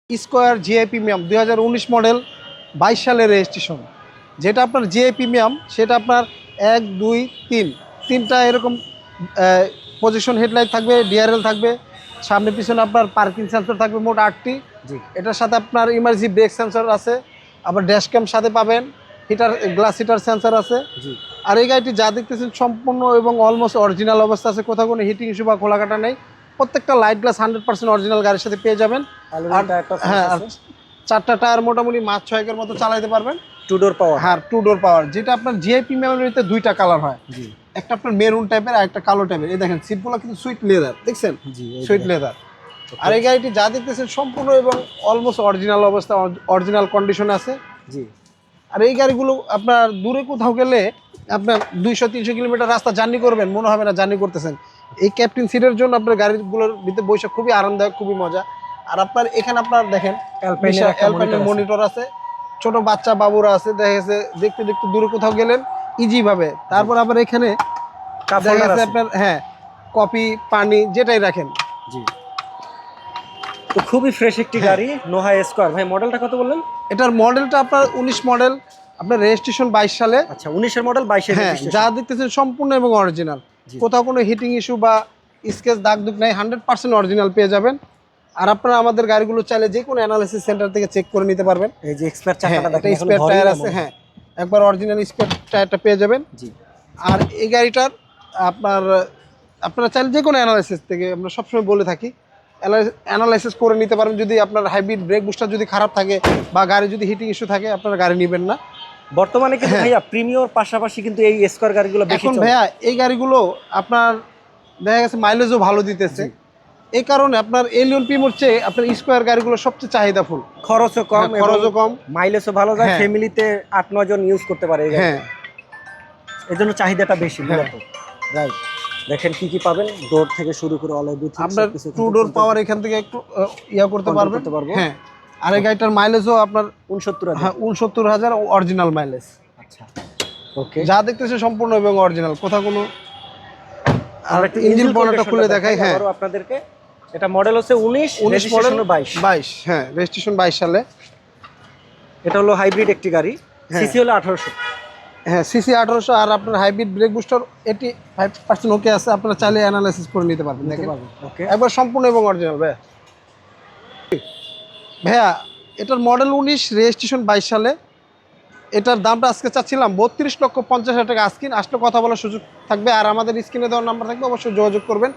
Square GI premium 2019 model 22 সালের registration. যেটা আপনার জিআই প্রিমিয়াম সেটা আপনার 1 2 3 তিনটা এরকম পজিশন হেডলাইট থাকবে, ডিআরএল থাকবে, সামনে পিছনে আপনার পার্কিং সেন্সর থাকবে মোট 8টি। এটার সাথে আপনার ইমার্জি ব্রেক সেন্সর আছে, আবার ড্যাশ ক্যাম সাথে পাবেন, হিটার গ্লাস হিটার সেন্সর আছে। আর এই গাড়িটি যা দেখতেছেন সম্পূর্ণ এবং অলমোস্ট অরিজিনাল অবস্থা আছে, কোথাও কোনো হিটিং ইস্যু বা খোলা কাটা নেই। প্রত্যেকটা লাইট গ্লাস 100% অরিজিনাল গাড়ির সাথে পেয়ে যাবেন। আর হ্যাঁ, আর 4টা টায়ার মোটামুটি 5-6 মতো চালাতে পারবেন। 2 ডোর পাওয়ার। হ্যাঁ, 2 ডোর পাওয়ার। যেটা আপনার জিআই প্রিমিয়ামের ভিতরে 2টা কালার হয়, একটা আপনার মেরুন টাইপের আর একটা কালো টাইপের। এই দেখেন সিটগুলো কিন্তু সুইট লেদার, দেখছেন? সুইট লেদার। আর এই গাড়িটি যা দেখতেছেন সম্পূর্ণ এবং অলমোস্ট অরিজিনাল অবস্থা, অরিজিনাল কন্ডিশনে আছে। আর এই গাড়িগুলো আপনার দূরে কোথাও গেলে আপনার 200-300 কিলোমিটার রাস্তা জার্নি করবেন, মনে হবে না জার্নি করতেছেন। এই ক্যাপ্টেন সিটের জন্য আপনার গাড়িগুলোর ভিতরে বসে খুবই আরামদায়ক, খুবই মজা। আর আপনার এখানে আপনার দেখেন অ্যালপাইনের মনিটর আছে, ছোট বাচ্চা বাবুরা আছে, দেখা গেছে দেখতে দেখতে দূরে কোথাও গেলেন ইজি ভাবে। তারপর আবার এখানে আপনার হ্যাঁ কফি পানি যেটাই রাখেন। তো খুবই ফ্রেশ একটি গাড়ি, নোহা স্কয়ার। ভাই মডেলটা কত বললেন? এটার মডেলটা আপনার 19 মডেল, আপনার রেজিস্ট্রেশন 22 সালে। আচ্ছা, 19 এর মডেল 22 এর রেজিস্ট্রেশন। যা দেখতেছেন সম্পূর্ণ এবং অরিজিনাল, কোথাও কোনো হিটিং ইস্যু বা স্কেচ দাগ দুগ নাই, 100% অরিজিনাল পেয়ে যাবেন। আর আপনারা আমাদের গাড়িগুলো চাইলে যে কোনো অ্যানালিসিস সেন্টার থেকে চেক করে নিতে পারবেন। এই যে এক্সপায়ার চাকাটা দেখেন, এখন স্পেয়ার টায়ার আছে। হ্যাঁ, একবার অরিজিনাল স্পেয়ার টায়ারটা পেয়ে যাবেন। আর এই গাড়িটার আপনারা চাইলে যে কোনো অ্যানালাইসিস থেকে, আমরা সবসময় বলে থাকি অ্যানালাইসিস করে নিতে পারেন। যদি আপনার হাইব্রিড ব্রেক বুস্টার যদি খারাপ থাকে বা গাড়ি যদি হিটিং ইস্যু থাকে, আপনারা গাড়ি নেবেন না। বর্তমানে কিন্তু ভাইয়া প্রিমিয়র পাশাপাশি কিন্তু এই স্কয়ার গাড়িগুলো বেশি চলে। এখন ভাইয়া এই গাড়িগুলো আপনার দেখা গেছে মাইলেজও ভালো দিতেছে, এই কারণে আপনার এলিয়ন প্রিমিয়র চেয়ে আপনার স্কয়ার গাড়িগুলো সবচেয়ে চাহিদাফুল। খরচও কম, মাইলেজও ভালো যায়, ফ্যামিলিতে 8-9 জন ইউজ করতে পারে এই গাড়ি। হ্যাঁ, এজন্য চাহিদাটা বেশি মূলত। রাইট, দেখেন কি কি পাবেন, ডোর থেকে শুরু করে অল এভরিথিং। আপনার 2 ডোর পাওয়ার এখান থেকে একটু করতে পারবেন। হ্যাঁ, আর এই গাড়িটার মাইলেজও আপনার 69,000। হ্যাঁ, 69,000 অরিজিনাল মাইলেজ। আচ্ছা, ওকে। যা দেখতেছে সম্পূর্ণ এবং অরিজিনাল, কোথাও কোনো। আর একটা ইঞ্জিন বনেটটা খুলে দেখাই। হ্যাঁ, আপনাদেরকে এটা মডেল হচ্ছে 19 মডেল 22। হ্যাঁ, রেজিস্ট্রেশন 22 সালে। এটা হলো হাইব্রিড একটি গাড়ি, সিসি হলো 1800। হ্যাঁ, সিসি 1800। আর আপনার হাইব্রিড ব্রেক বুস্টার 85% ওকে আছে, আপনারা চাইলে অ্যানালাইসিস করে নিতে পারবেন। দেখেন ওকে, একবার সম্পূর্ণ এবং অরিজিনাল। ভাইয়া এটার মডেল 19, রেজিস্ট্রেশন 22 সালে। এটার দামটা আজকে চাচ্ছিলাম 32,50,000 টাকা। আসলে কথা বলার সুযোগ থাকবে। আর আমাদের স্ক্রিনে দেওয়ার নাম্বার থাকবে, অবশ্যই যোগাযোগ করবেন।